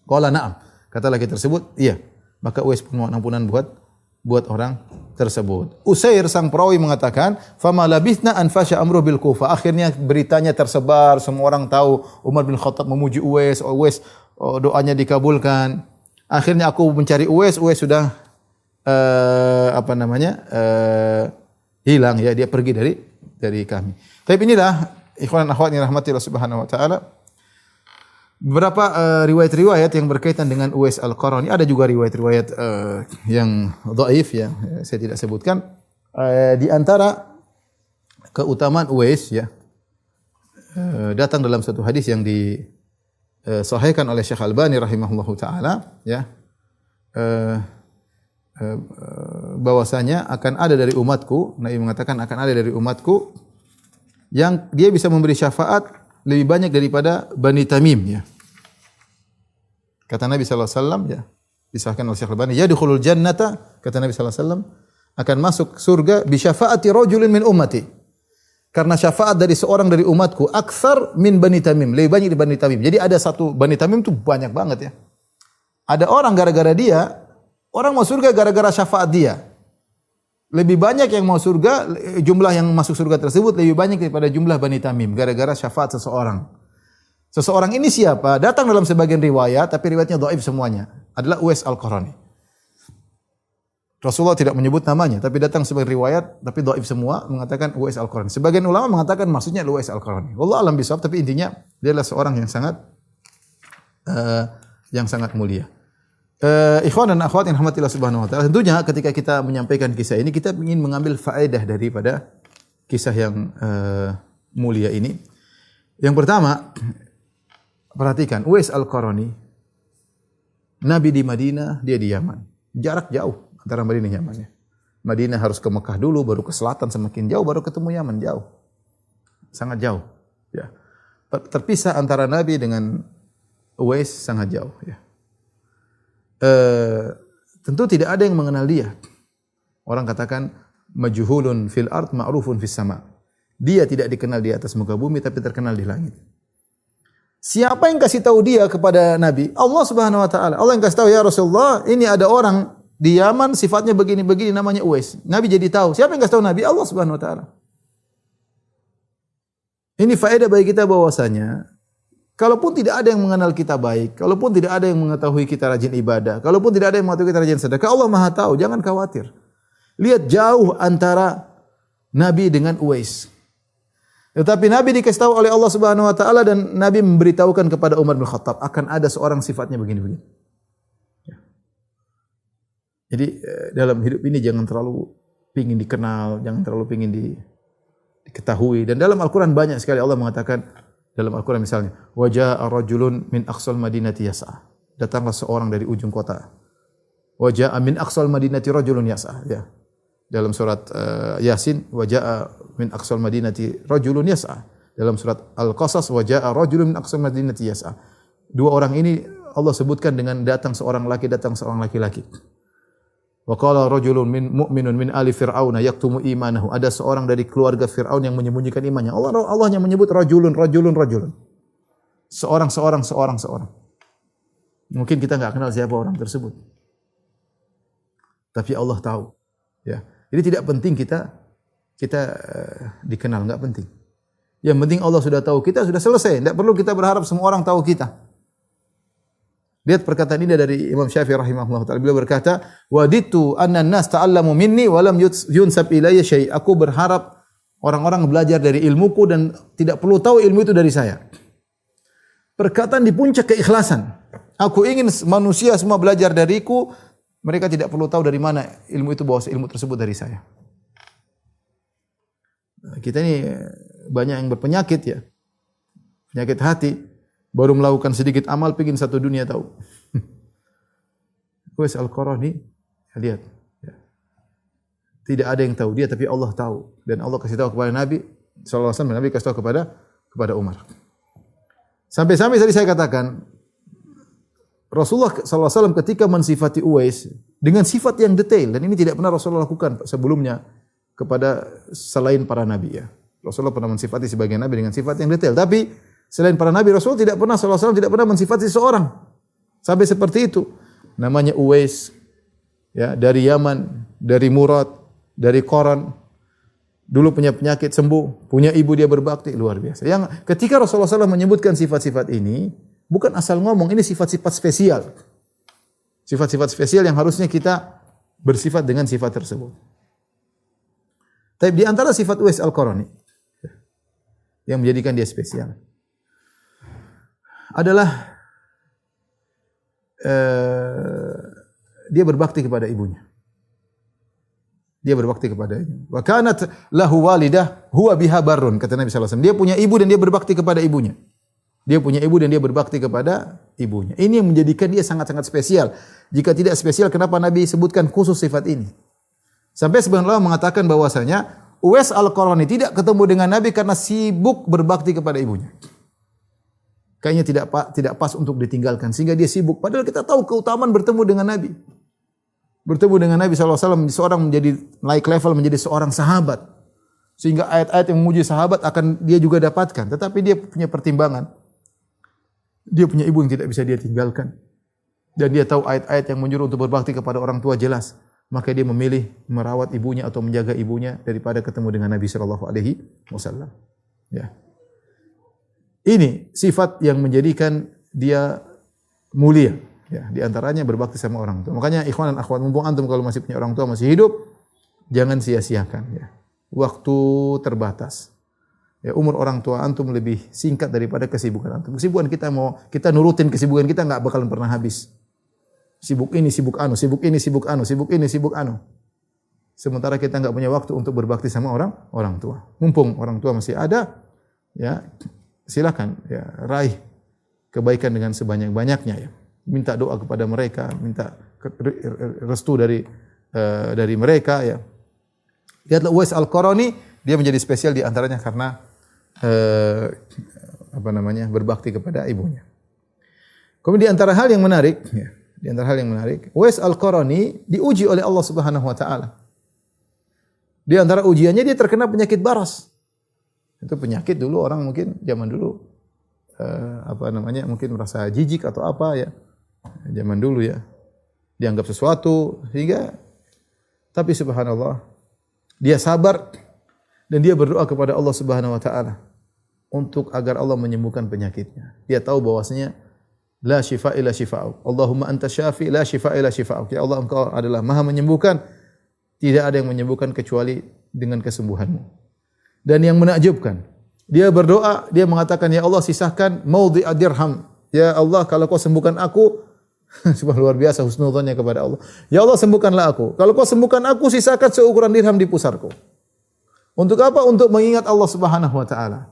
[SPEAKER 2] Qala na'am. Kata laki tersebut, iya. Maka Uwais pun mohon ampunan buat orang tersebut. Usair sang perawi mengatakan, "Fama labithna an fasha amru bil Kufah." Akhirnya beritanya tersebar, semua orang tahu Umar bin Khattab memuji Uwais, doanya dikabulkan. Akhirnya aku mencari Uwais sudah hilang ya, dia pergi dari kami. Tapi inilah ikhwan akhwat yang rahmati Allah Subhanahu wa taala, beberapa riwayat-riwayat yang berkaitan dengan Uwais Al-Qarani. Ada juga riwayat-riwayat yang dhaif ya, saya tidak sebutkan. Di antara keutamaan Uwais ya, datang dalam satu hadis yang disahihkan oleh Syekh Albani rahimahullahu taala ya. Bahwasanya akan ada dari umatku, Nabi mengatakan akan ada dari umatku yang dia bisa memberi syafaat lebih banyak daripada Bani Tamim ya. Kata Nabi sallallahu alaihi wasallam ya, disahkan oleh Syekh Albani, yadkhulul jannata, kata Nabi sallallahu alaihi wasallam, akan masuk surga bi syafaati rajulin min ummati. Karena syafaat dari seorang dari umatku aktsar min Bani Tamim, lebih banyak dari Bani Tamim. Jadi ada satu Bani Tamim itu banyak banget ya. Ada orang gara-gara dia, orang mau surga gara-gara syafaat dia. Lebih banyak yang mau surga, jumlah yang masuk surga tersebut lebih banyak daripada jumlah Bani Tamim gara-gara syafaat seseorang. Seseorang ini siapa? Datang dalam sebagian riwayat, tapi riwayatnya dhaif semuanya. Adalah Uwais Al-Qarani. Rasulullah tidak menyebut namanya, tapi datang sebagai riwayat, tapi dhaif semua mengatakan Uwais Al-Qarani. Sebagian ulama mengatakan maksudnya Uwais Al-Qarani. Wallahu alam bisawab, tapi intinya dia adalah seorang yang sangat mulia. Ikhwan dan akhwat yang rahmatillah subhanahu wa ta'ala, tentunya ketika kita menyampaikan kisah ini, kita ingin mengambil faedah daripada kisah yang mulia ini. Yang pertama, perhatikan, Uwais Al-Qarani, Nabi di Madinah, dia di Yaman. Jarak jauh antara Madinah dan Yaman. Ya. Madinah harus ke Mekah dulu, baru ke selatan, semakin jauh, baru ketemu Yaman, jauh. Sangat jauh. Ya. Terpisah antara Nabi dengan Uwais sangat jauh. Ya. Tentu tidak ada yang mengenal dia. Orang katakan majhulun fil ard ma'rufun fis sama. Dia tidak dikenal di atas muka bumi tapi terkenal di langit. Siapa yang kasih tahu dia kepada Nabi? Allah Subhanahu wa taala. Allah yang kasih tahu, ya Rasulullah, ini ada orang di Yaman sifatnya begini-begini namanya Uwais. Nabi jadi tahu. Siapa yang kasih tahu Nabi? Allah Subhanahu wa taala. Ini faedah bagi kita bahwasanya kalaupun tidak ada yang mengenal kita baik, kalaupun tidak ada yang mengetahui kita rajin ibadah, kalaupun tidak ada yang mengetahui kita rajin sedekah, Allah Maha tahu, jangan khawatir. Lihat jauh antara Nabi dengan Uwais. Tetapi Nabi dikasih tahu oleh Allah Subhanahu wa taala dan Nabi memberitahukan kepada Umar bin Khattab akan ada seorang sifatnya begini-begini. Ya. Jadi dalam hidup ini jangan terlalu pingin dikenal, jangan terlalu pingin diketahui. Dan dalam Al-Quran banyak sekali Allah mengatakan, dalam Al-Quran misalnya, wajaa rajulun min aqsal madinati yas'a. Datanglah seorang dari ujung kota. Wajaa min aqsal madinati rajulun yas'a. Ya. Dalam surat Yasin, wajaa min aqsal madinati rajulun yas'a. Dalam surat Al-Qasas, wajaa rajulun min aqsal madinati yas'a. Dua orang ini Allah sebutkan dengan datang seorang laki-laki. Wa qala rajulun mu'minun min ali fir'auna yaktumu imanahu. Ada seorang dari keluarga Firaun yang menyembunyikan imannya. Allah yang menyebut rajulun. Seorang. Mungkin kita enggak kenal siapa orang tersebut. Tapi Allah tahu. Ya. Jadi tidak penting kita dikenal, enggak penting. Yang penting Allah sudah tahu kita, sudah selesai. Tidak perlu kita berharap semua orang tahu kita. Lihat perkataan ini dari Imam Syafi'i rahimahullah ta'ala. Beliau berkata, waditu anna an-nas ta'allamu minni wa lam yunsab ilayya syai'. Aku berharap orang-orang belajar dari ilmuku dan tidak perlu tahu ilmu itu dari saya. Perkataan di puncak keikhlasan. Aku ingin manusia semua belajar dariku, mereka tidak perlu tahu dari mana ilmu itu, bahwa ilmu tersebut dari saya. Kita ini banyak yang berpenyakit ya. Penyakit hati. Baru melakukan sedikit amal, pingin satu dunia tahu. Uwais Al-Qarani, lihat. Ya. Tidak ada yang tahu dia, tapi Allah tahu. Dan Allah kasih tahu kepada Nabi SAW, Nabi kasih tahu kepada Umar. Sampai-sampai tadi saya katakan, Rasulullah SAW ketika mensifati Uwais, dengan sifat yang detail, dan ini tidak pernah Rasulullah lakukan sebelumnya kepada selain para Nabi. Ya. Rasulullah pernah mensifati sebagian Nabi dengan sifat yang detail, tapi selain para Nabi, Rasul tidak pernah sallallahu alaihi wasallam tidak pernah mensifati seseorang sampai seperti itu. Namanya Uwais, ya, dari Yaman, dari Murad, dari Qoran. Dulu punya penyakit sembuh, punya ibu dia berbakti, luar biasa. Yang ketika Rasulullah SAW menyebutkan sifat-sifat ini, bukan asal ngomong, ini sifat-sifat spesial. Sifat-sifat spesial yang harusnya kita bersifat dengan sifat tersebut. Tapi di antara sifat Uwais Al-Qarani yang menjadikan dia spesial adalah dia berbakti kepada ibunya. Dia berbakti kepada ibunya. Wa kanat lahu walidah huwa biha barrun, kata Nabi sallallahu alaihi wasallam. Dia punya ibu dan dia berbakti kepada ibunya. Dia punya ibu dan dia berbakti kepada ibunya. Ini yang menjadikan dia sangat-sangat spesial. Jika tidak spesial, kenapa Nabi sebutkan khusus sifat ini? Sampai sebagian ulama mengatakan bahwasanya Uwais Al-Qarani tidak ketemu dengan Nabi karena sibuk berbakti kepada ibunya. Kayaknya tidak pas untuk ditinggalkan sehingga dia sibuk. Padahal kita tahu keutamaan bertemu dengan Nabi. Bertemu dengan Nabi SAW, seorang menjadi naik level menjadi seorang sahabat. Sehingga ayat-ayat yang memuji sahabat akan dia juga dapatkan. Tetapi dia punya pertimbangan. Dia punya ibu yang tidak bisa dia tinggalkan. Dan dia tahu ayat-ayat yang menyuruh untuk berbakti kepada orang tua jelas. Maka dia memilih merawat ibunya atau menjaga ibunya daripada ketemu dengan Nabi SAW. Ya. Ini sifat yang menjadikan dia mulia. Ya, di antaranya berbakti sama orang tua. Makanya ikhwan dan akhwat, mumpung antum kalau masih punya orang tua masih hidup, jangan sia-siakan. Ya. Waktu terbatas. Ya, umur orang tua antum lebih singkat daripada kesibukan antum. Kesibukan kita nurutin kesibukan kita enggak bakalan pernah habis. Sibuk ini, sibuk anu, sibuk ini, sibuk anu, sibuk ini, sibuk anu. Sementara kita enggak punya waktu untuk berbakti sama orang tua. Mumpung orang tua masih ada, ya silakan ya raih kebaikan dengan sebanyak-banyaknya ya. Minta doa kepada mereka, minta restu dari mereka ya. Lihatlah Uwais Al-Qarani, dia menjadi spesial di antaranya karena berbakti kepada ibunya. Kemudian di antara hal yang menarik, ya, Uwais Al-Qarani diuji oleh Allah Subhanahu wa taala. Di antara ujiannya dia terkena penyakit baras. Itu penyakit dulu orang mungkin zaman dulu mungkin merasa jijik atau apa ya. Zaman dulu ya. Dianggap sesuatu tapi subhanallah dia sabar dan dia berdoa kepada Allah Subhanahu wa taala untuk agar Allah menyembuhkan penyakitnya. Dia tahu bahwasanya la syifaa illa syifaa'uk. Allahumma anta syafi la syifaa illa syifaa'uk. Ya Allah, Engkau adalah Maha menyembuhkan. Tidak ada yang menyembuhkan kecuali dengan kesembuhanmu. Dan yang menakjubkan, dia berdoa, dia mengatakan, ya Allah sisahkan maudhi'a dirham. Ya Allah, kalau kau sembuhkan aku, subhanallah, luar biasa husnudzonnya kepada Allah. Ya Allah, sembuhkanlah aku. Kalau kau sembuhkan aku, sisakan seukuran dirham di pusarku. Untuk apa? Untuk mengingat Allah Subhanahu wa taala.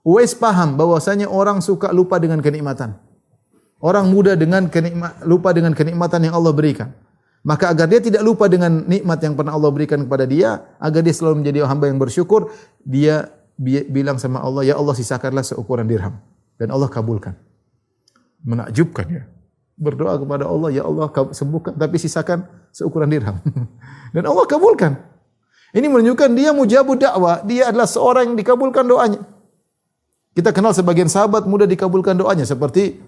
[SPEAKER 2] Uwais paham bahwasanya orang suka lupa dengan kenikmatan. Orang muda lupa dengan kenikmatan yang Allah berikan. Maka agar dia tidak lupa dengan nikmat yang pernah Allah berikan kepada dia, agar dia selalu menjadi hamba yang bersyukur, dia bilang sama Allah, ya Allah sisakanlah seukuran dirham. Dan Allah kabulkan. Menakjubkan ya. Berdoa kepada Allah, ya Allah sembuhkan, tapi sisakan seukuran dirham. Dan Allah kabulkan. Ini menunjukkan dia mujabud dakwah, dia adalah seorang yang dikabulkan doanya. Kita kenal sebagian sahabat mudah dikabulkan doanya, seperti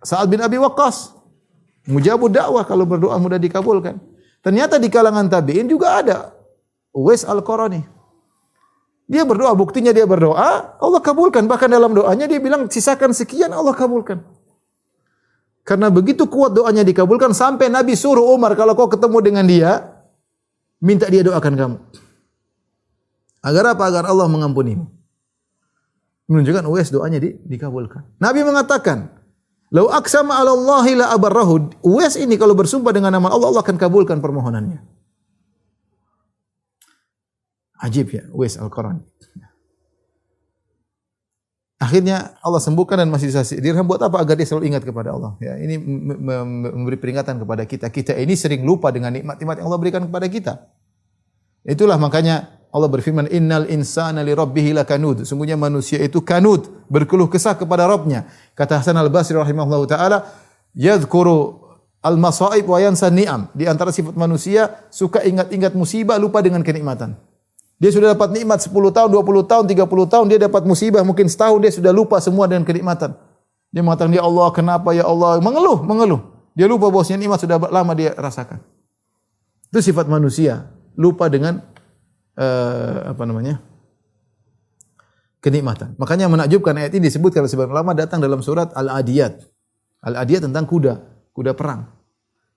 [SPEAKER 2] Sa'ad bin Abi Waqqas. Mujabud dakwah, kalau berdoa mudah dikabulkan. Ternyata di kalangan tabi'in juga ada Uwais Al-Qarani. Dia berdoa, buktinya dia berdoa, Allah kabulkan. Bahkan dalam doanya dia bilang sisakan sekian, Allah kabulkan. Karena begitu kuat doanya dikabulkan sampai Nabi suruh Umar kalau kau ketemu dengan dia, minta dia doakan kamu. Agar apa? Agar Allah mengampunimu. Menunjukkan Uwais doanya dikabulkan. Nabi mengatakan, lau aqsama 'ala Allahi la abarrahu. Uwais ini kalau bersumpah dengan nama Allah, Allah akan kabulkan permohonannya. Ajib ya, Uwais Al-Qarani. Akhirnya Allah sembuhkan dan masih sisa dirham. Buat apa? Agar dia selalu ingat kepada Allah. Ya, ini memberi peringatan kepada kita. Kita ini sering lupa dengan nikmat-nikmat yang Allah berikan kepada kita. Itulah makanya Allah berfirman, innal insana li rabbih lakanud. Sungguhnya manusia itu kanud, berkeluh kesah kepada Rabbnya. Kata Hasan Al-Basri rahimahullahu taala, yadhkuru al-masaib wa yansa ni'am. Di antara sifat manusia suka ingat-ingat musibah, lupa dengan kenikmatan. Dia sudah dapat nikmat 10 tahun, 20 tahun, 30 tahun, dia dapat musibah mungkin setahun, dia sudah lupa semua dengan kenikmatan. Dia mengatakan, ya Allah, kenapa ya Allah? Mengeluh. Dia lupa bahwasanya nikmat sudah lama dia rasakan. Itu sifat manusia, lupa dengan kenikmatan. Makanya menakjubkan ayat ini disebutkan oleh sebagian ulama datang dalam surat Al-Adiyat. Al-Adiyat tentang kuda perang.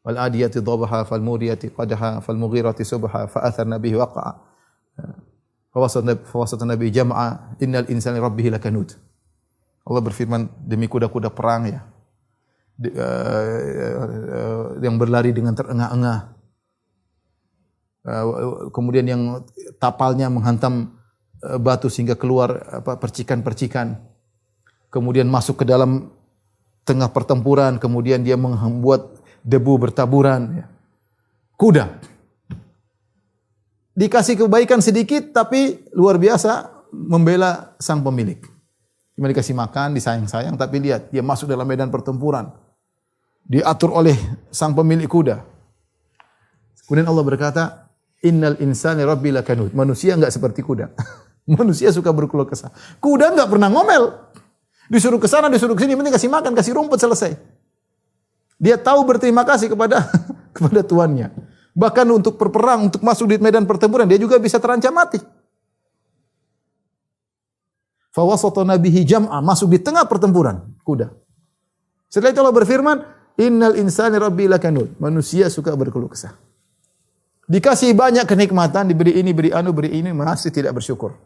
[SPEAKER 2] Wal adiyati dhabaha fal muriyati qadaha fal mughirati subha fa atharna bihi waqa'a. Fawasat Nabi jama'a innal insana li rabbih lakanud. Allah berfirman demi kuda-kuda perang ya. Yang berlari dengan terengah-engah. Kemudian yang tapalnya menghantam batu sehingga keluar percikan-percikan. Kemudian masuk ke dalam tengah pertempuran, kemudian dia membuat debu bertaburan. Kuda. Dikasih kebaikan sedikit tapi luar biasa membela sang pemilik. Cuma dikasih makan, disayang-sayang, tapi lihat dia masuk dalam medan pertempuran. Diatur oleh sang pemilik kuda. Kemudian Allah berkata, Innal insani rabbi lakanud. Manusia enggak seperti kuda. Manusia suka berkeluh kesah. Kuda enggak pernah ngomel. Disuruh ke sana, disuruh ke sini, penting kasih makan, kasih rumput, selesai. Dia tahu berterima kasih kepada kepada tuannya. Bahkan untuk berperang, untuk masuk di medan pertempuran, dia juga bisa terancam mati. Fawasatna bihi jam'a, masuk di tengah pertempuran, kuda. Setelah itu Allah berfirman, Innal insani rabbi lakanud. Manusia suka berkeluh kesah. Dikasih banyak kenikmatan, diberi ini, beri anu, beri ini, masih tidak bersyukur.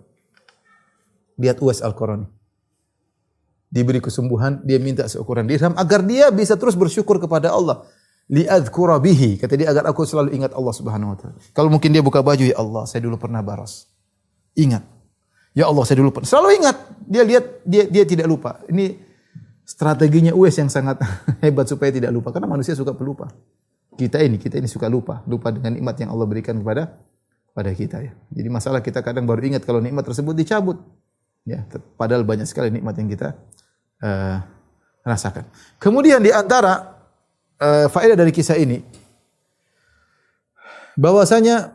[SPEAKER 2] Lihat Uwais Al-Qarani. Diberi kesembuhan, dia minta seukuran dirham agar dia bisa terus bersyukur kepada Allah. Li'adhkura bihi, kata dia, agar aku selalu ingat Allah Subhanahu wa taala. Kalau mungkin dia buka baju, ya Allah, saya dulu pernah baras. Ingat. Ya Allah, saya dulu pernah. Selalu ingat. Dia lihat, dia tidak lupa. Ini strateginya Uwais yang sangat hebat supaya tidak lupa, karena manusia suka pelupa. Kita ini suka lupa dengan nikmat yang Allah berikan kepada kita ya. Jadi masalah kita kadang baru ingat kalau nikmat tersebut dicabut. Ya, padahal banyak sekali nikmat yang kita rasakan. Kemudian di antara faedah dari kisah ini bahwasanya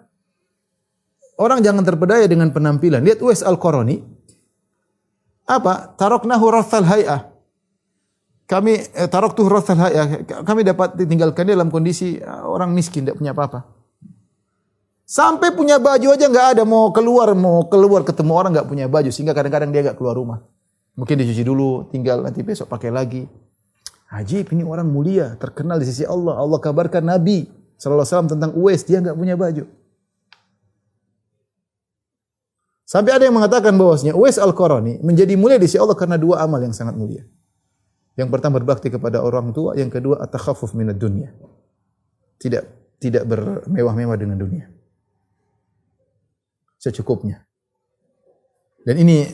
[SPEAKER 2] orang jangan terpedaya dengan penampilan. Lihat Uwais Al-Qarani. Apa? Taraknahu rathal hay'ah. Kami taraktuhu rathal hay'ah. Kami dapat ditinggalkan dia dalam kondisi orang miskin, tidak punya apa-apa. Sampai punya baju aja enggak ada, mau keluar ketemu orang enggak punya baju, sehingga kadang-kadang dia enggak keluar rumah. Mungkin dicuci dulu, tinggal nanti besok pakai lagi. Ajib, ini orang mulia, terkenal di sisi Allah. Allah kabarkan Nabi sallallahu alaihi wasallam tentang Uwais, dia enggak punya baju. Sampai ada yang mengatakan bahwasanya Uwais Al-Qarani menjadi mulia di sisi Allah karena dua amal yang sangat mulia. Yang pertama berbakti kepada orang tua, yang kedua at-takhaffuf minad dunya. Tidak bermewah-mewah dengan dunia. Secukupnya. Dan ini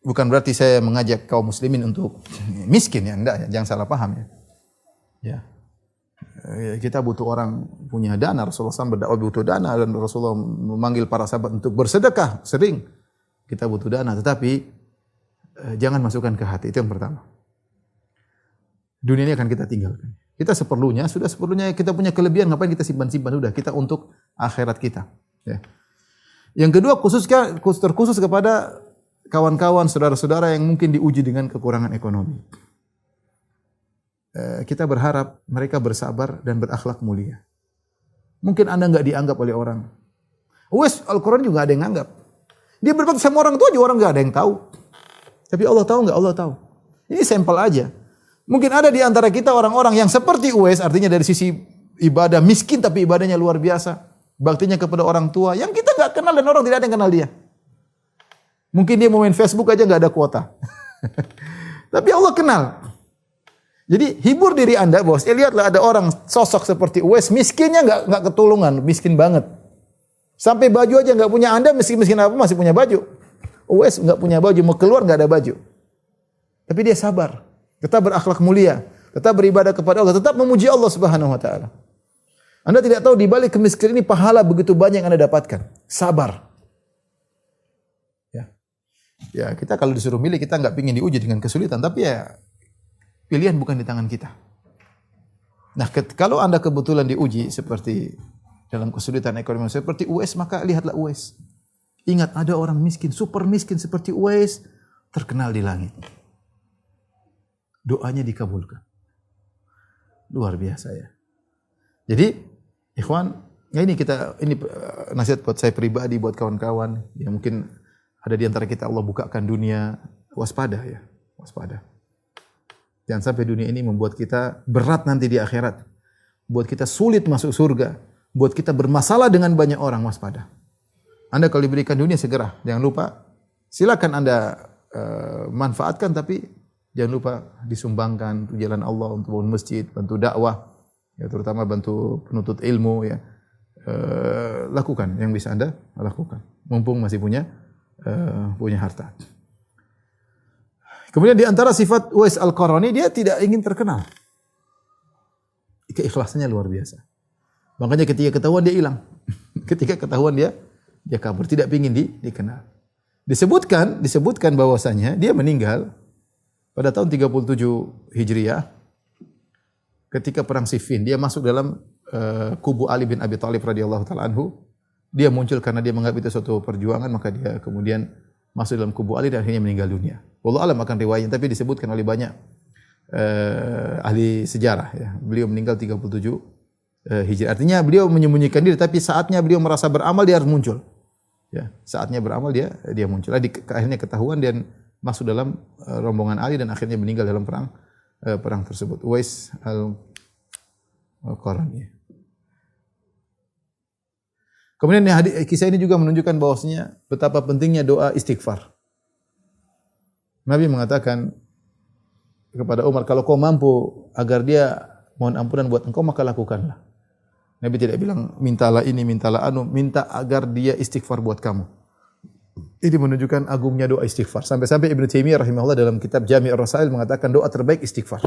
[SPEAKER 2] bukan berarti saya mengajak kaum muslimin untuk miskin ya, enggak ya, jangan salah paham ya. Ya. Kita butuh orang punya dana, Rasulullah SAW berdakwah butuh dana dan Rasulullah memanggil para sahabat untuk bersedekah, sering kita butuh dana, tetapi jangan masukkan ke hati, itu yang pertama. Dunia ini akan kita tinggalkan. Kita seperlunya, sudah seperlunya kita punya kelebihan, ngapain kita simpan-simpan, sudah kita untuk akhirat kita. Ya. Yang kedua terkhusus kepada kawan-kawan, saudara-saudara yang mungkin diuji dengan kekurangan ekonomi. Kita berharap mereka bersabar dan berakhlak mulia. Mungkin Anda enggak dianggap oleh orang. Uwais Al-Qarani juga ada yang anggap. Dia berbakti sama orang tua juga orang enggak ada yang tahu. Tapi Allah tahu enggak? Allah tahu. Ini sampel aja. Mungkin ada di antara kita orang-orang yang seperti Uwais, artinya dari sisi ibadah miskin tapi ibadahnya luar biasa. Baktinya kepada orang tua yang kita enggak kenal dan orang tidak ada yang kenal dia. Mungkin dia mau main Facebook aja enggak ada kuota. Tapi Allah kenal. Jadi hibur diri Anda, bos. Lihatlah ada orang sosok seperti Uwais, miskinnya enggak ketulungan, miskin banget. Sampai baju aja enggak punya. Anda miskin apa masih punya baju. Uwais enggak punya baju, mau keluar enggak ada baju. Tapi dia sabar, tetap berakhlak mulia, tetap beribadah kepada Allah, tetap memuji Allah Subhanahu wa taala. Anda tidak tahu di balik kemiskinan ini pahala begitu banyak yang Anda dapatkan. Sabar. Ya, kita kalau disuruh milih kita enggak pingin diuji dengan kesulitan, tapi ya pilihan bukan di tangan kita. Nah, kalau Anda kebetulan diuji seperti dalam kesulitan ekonomi seperti Uwais, maka lihatlah Uwais. Ingat ada orang miskin, super miskin seperti Uwais, terkenal di langit. Doanya dikabulkan. Luar biasa ya. Jadi, ikhwan, ya ini nasihat buat saya pribadi, buat kawan-kawan. Ya mungkin ada di antara kita Allah bukakan dunia, waspada ya, waspada. Jangan sampai dunia ini membuat kita berat nanti di akhirat. Buat kita sulit masuk surga. Buat kita bermasalah dengan banyak orang, waspada. Anda kalau diberikan dunia segera. Jangan lupa, silakan Anda manfaatkan, tapi jangan lupa disumbangkan untuk jalan Allah, untuk bangun masjid, bantu dakwah, ya terutama bantu penuntut ilmu ya. Lakukan yang bisa Anda lakukan. Mumpung masih punya harta. Kemudian di antara sifat Uwais Al-Qarani, dia tidak ingin terkenal. Keikhlasannya luar biasa. Makanya ketika ketahuan dia hilang. Ketika ketahuan dia kabur, tidak ingin dikenal. Disebutkan bahwasanya dia meninggal pada tahun 37 Hijriah ketika perang Siffin. Dia masuk dalam kubu Ali bin Abi Thalib radhiyallahu taala anhu. Dia muncul karena dia menganggap itu suatu perjuangan, maka dia kemudian masuk dalam kubu Ali dan akhirnya meninggal dunia. Wallahu alam akan riwayatnya, tapi disebutkan oleh banyak ahli sejarah ya. Beliau meninggal 37 Hijriah. Artinya beliau menyembunyikan diri, tapi saatnya beliau merasa beramal dia harus muncul. Ya, saatnya beramal dia muncul. Akhirnya ketahuan dan masuk dalam rombongan Ali dan akhirnya meninggal dalam perang tersebut. Uwais Al-Qarani. Kemudian kisah ini juga menunjukkan bahwasanya betapa pentingnya doa istighfar. Nabi mengatakan kepada Umar, kalau kau mampu agar dia mohon ampunan buat engkau, maka lakukanlah. Nabi tidak bilang mintalah ini, mintalah anu, minta agar dia istighfar buat kamu. Ini menunjukkan agungnya doa istighfar. Sampai-sampai Ibnu Taimiyah rahimahullah dalam kitab Jami' ar-Rasail mengatakan doa terbaik istighfar.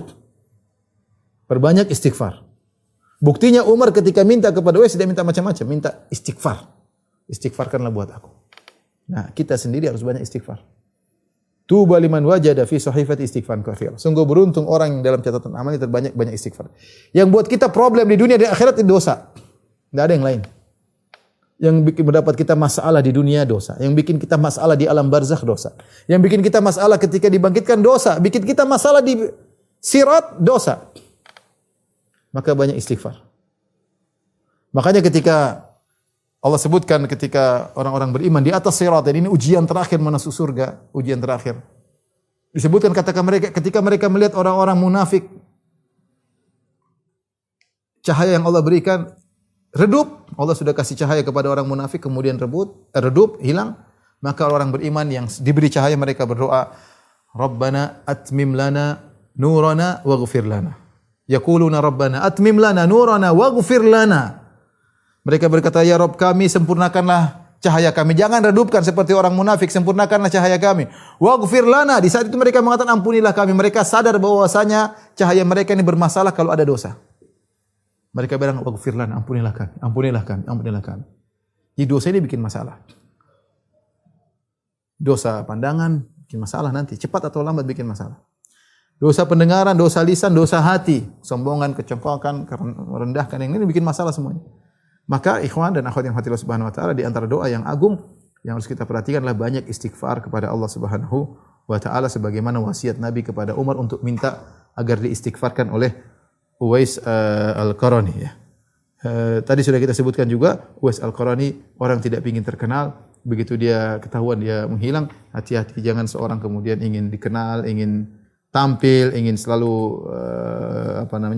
[SPEAKER 2] Perbanyak istighfar. Buktinya Umar ketika minta kepada Uwais tidak minta macam-macam, minta istighfar. Istighfarkanlah buat aku. Nah, kita sendiri harus banyak istighfar. Tuba liman wajada fi sahifati istighfar katsir. Sungguh beruntung orang yang dalam catatan amalnya terbanyak istighfar. Yang buat kita problem di dunia dan akhirat itu dosa. Enggak ada yang lain. Yang bikin mendapat kita masalah di dunia dosa, yang bikin kita masalah di alam barzakh dosa, yang bikin kita masalah ketika dibangkitkan dosa, bikin kita masalah di sirat dosa. Maka banyak istighfar. Makanya ketika Allah sebutkan ketika orang-orang beriman di atas sirat, dan ini ujian terakhir masuk surga, ujian terakhir. Disebutkan katakan mereka ketika mereka melihat orang-orang munafik, cahaya yang Allah berikan redup, Allah sudah kasih cahaya kepada orang munafik, kemudian redup, hilang. Maka orang beriman yang diberi cahaya mereka berdoa, Rabbana atmim lana nurana waghfir lana. Yaquluna Rabbana atmim lana nurana waghfir lana. Mereka berkata, ya Rabb kami, sempurnakanlah cahaya kami. Jangan redupkan seperti orang munafik, sempurnakanlah cahaya kami. Waghfir lana. Di saat itu mereka mengatakan ampunilah kami. Mereka sadar bahwasanya cahaya mereka ini bermasalah kalau ada dosa. Mereka bilang, waghfir lana, ampunilah kami, ampunilah kami, ampunilah kami. Jadi dosa ini bikin masalah. Dosa pandangan bikin masalah nanti, cepat atau lambat bikin masalah. Dosa pendengaran, dosa lisan, dosa hati, sombongan, kecongkakan, merendahkan, yang ini bikin masalah semuanya. Maka ikhwan dan akhwat yang hati Allah Subhanahu wa taala, di antara doa yang agung yang harus kita perhatikan adalah banyak istighfar kepada Allah Subhanahu wa taala sebagaimana wasiat Nabi kepada Umar untuk minta agar diistighfarkan oleh Uwais Al-Qarani ya. Tadi sudah kita sebutkan juga Uwais Al-Qarani orang tidak ingin terkenal, begitu dia ketahuan dia menghilang, hati-hati jangan seorang kemudian ingin dikenal, ingin tampil, ingin selalu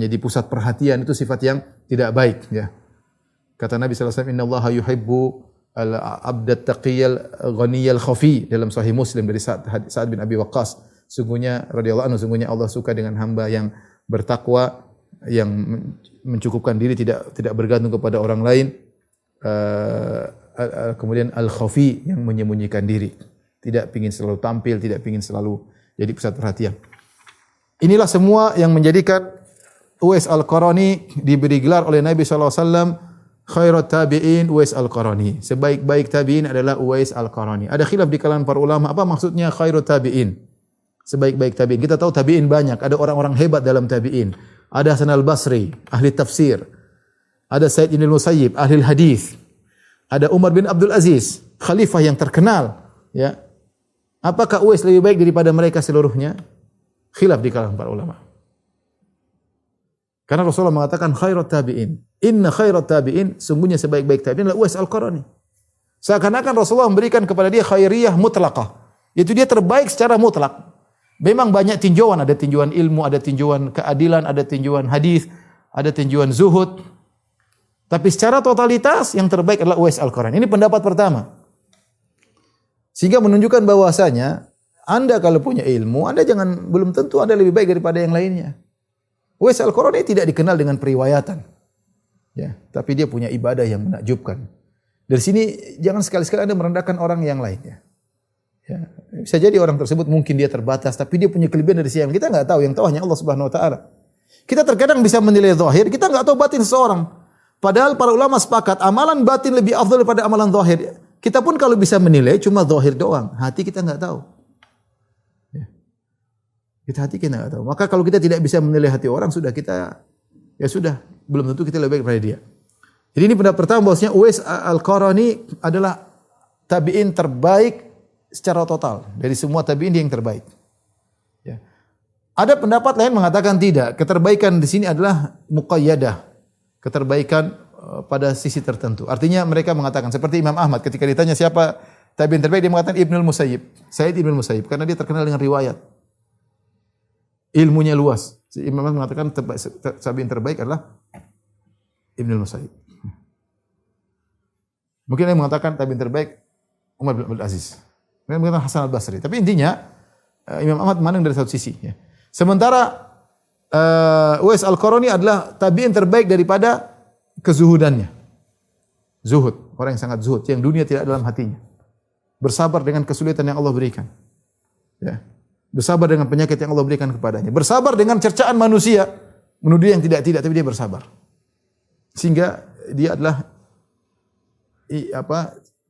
[SPEAKER 2] di pusat perhatian, itu sifat yang tidak baik ya. Kata Nabi sallallahu alaihi wasallam, "Innallaha yuhibbu al-'abdat taqiyal ghaniyal khafi" dalam Sahih Muslim dari Sa'ad bin Abi Waqqas. Sungguhnya radhiyallahu anhu, sungguhnya Allah suka dengan hamba yang bertakwa, yang mencukupkan diri, tidak bergantung kepada orang lain. Kemudian al-khafi yang menyembunyikan diri, tidak ingin selalu tampil, tidak ingin selalu jadi pusat perhatian. Inilah semua yang menjadikan Uwais Al-Qarani diberi gelar oleh Nabi sallallahu alaihi wasallam khairat tabi'in Uwais Al-Qarani. Sebaik-baik tabi'in adalah Uwais Al-Qarani. Ada khilaf di kalangan para ulama apa maksudnya khairat tabi'in? Sebaik-baik tabi'in. Kita tahu tabi'in banyak, ada orang-orang hebat dalam tabi'in. Ada Hasan Al-Basri, ahli tafsir. Ada Said bin Musayyib, ahli hadis. Ada Umar bin Abdul Aziz, khalifah yang terkenal, ya. Apakah Uwais lebih baik daripada mereka seluruhnya? Khilaf di kalangan para ulama. Karena Rasulullah mengatakan khairat tabi'in. Inna khairat tabi'in, sungguhnya sebaik-baik tabi'in adalah Uwais Al-Qarani. Seakan-akan Rasulullah memberikan kepada dia khairiyah mutlaqah. Yaitu dia terbaik secara mutlak. Memang banyak tinjauan, ada tinjauan ilmu, ada tinjauan keadilan, ada tinjauan hadis, ada tinjauan zuhud. Tapi secara totalitas yang terbaik adalah Uwais Al-Qarani. Ini pendapat pertama. Sehingga menunjukkan bahwasanya Anda kalau punya ilmu, Anda belum tentu Anda lebih baik daripada yang lainnya. Uwais Al-Qarani tidak dikenal dengan periwayatan. Ya, tapi dia punya ibadah yang menakjubkan. Dari sini jangan sekali-sekali Anda merendahkan orang yang lainnya. Ya, bisa jadi orang tersebut mungkin dia terbatas, tapi dia punya kelebihan dari siang. Kita enggak tahu, yang tahu hanya Allah Subhanahu wa taala. Kita terkadang bisa menilai zahir, kita enggak tahu batin seseorang. Padahal para ulama sepakat amalan batin lebih afdal daripada amalan zahir. Kita pun kalau bisa menilai cuma zahir doang, hati kita enggak tahu. Ya. Hati kita enggak tahu. Maka kalau kita tidak bisa menilai hati orang, sudah belum tentu kita lebih baik daripada dia. Jadi ini pendapat pertama bahwasanya Uwais Al-Qarani adalah tabi'in terbaik secara total. Dari semua tabi'in dia yang terbaik. Ya. Ada pendapat lain mengatakan tidak. Keterbaikan di sini adalah muqayyadah. Keterbaikan pada sisi tertentu. Artinya mereka mengatakan seperti Imam Ahmad ketika ditanya siapa tabi'in terbaik, dia mengatakan Ibnul Musayyib. Said Ibnul Musayyib karena dia terkenal dengan riwayat. Ilmunya luas. Imam Ahmad mengatakan tabi'in terbaik adalah Ibnul Musayyib. Mungkin ada yang mengatakan tabi'in terbaik Umar bin Abdul Aziz. Mungkin mengatakan Hasan Al-Basri. Tapi intinya Imam Ahmad memandang dari satu sisi. Ya. Sementara Uwais Al-Qarani adalah tabi'in terbaik daripada kezuhudannya. Zuhud, orang yang sangat zuhud, yang dunia tidak dalam hatinya. Bersabar dengan kesulitan yang Allah berikan. Ya. Bersabar dengan penyakit yang Allah berikan kepadanya. Bersabar dengan cercaan manusia, menuduh yang tidak, tapi dia bersabar. Sehingga dia adalah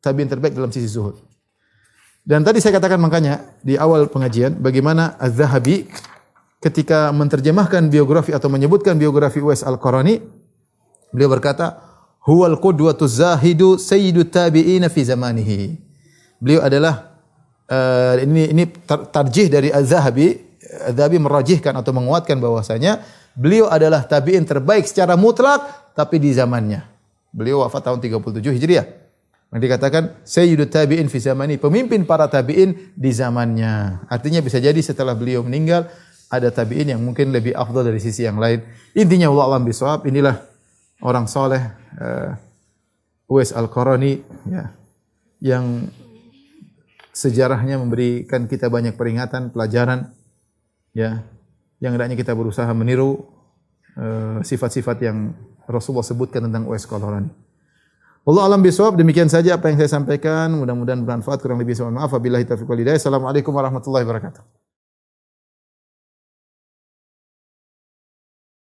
[SPEAKER 2] tabi'in terbaik dalam sisi zuhud. Dan tadi saya katakan makanya di awal pengajian bagaimana Az-Zahabi ketika menerjemahkan biografi atau menyebutkan biografi Uwais Al-Qarani, beliau berkata, "Huwal qudwatuz zahidu sayyidut tabi'in fi zamanihi." Beliau adalah ini tarjih dari Az-Zahabi. Az-Zahabi merajihkan atau menguatkan bahwasanya beliau adalah tabi'in terbaik secara mutlak tapi di zamannya. Beliau wafat tahun 37 Hijriah. Yang dikatakan sayyidut tabi'in fi zamani, pemimpin para tabi'in di zamannya. Artinya bisa jadi setelah beliau meninggal ada tabi'in yang mungkin lebih afdal dari sisi yang lain. Intinya wallahu a'lam bishawab, inilah orang saleh Uwais Al-Qarani ya, yang sejarahnya memberikan kita banyak peringatan, pelajaran ya, yang hendaknya kita berusaha meniru sifat-sifat yang Rasulullah sebutkan tentang Uwais Al-Qarani. Wallahu a'lam bishawab, demikian saja apa yang saya sampaikan, mudah-mudahan bermanfaat, kurang lebih saya mohon maaf. Wabillahi taufiq wal hidayah. Assalamualaikum warahmatullahi wabarakatuh.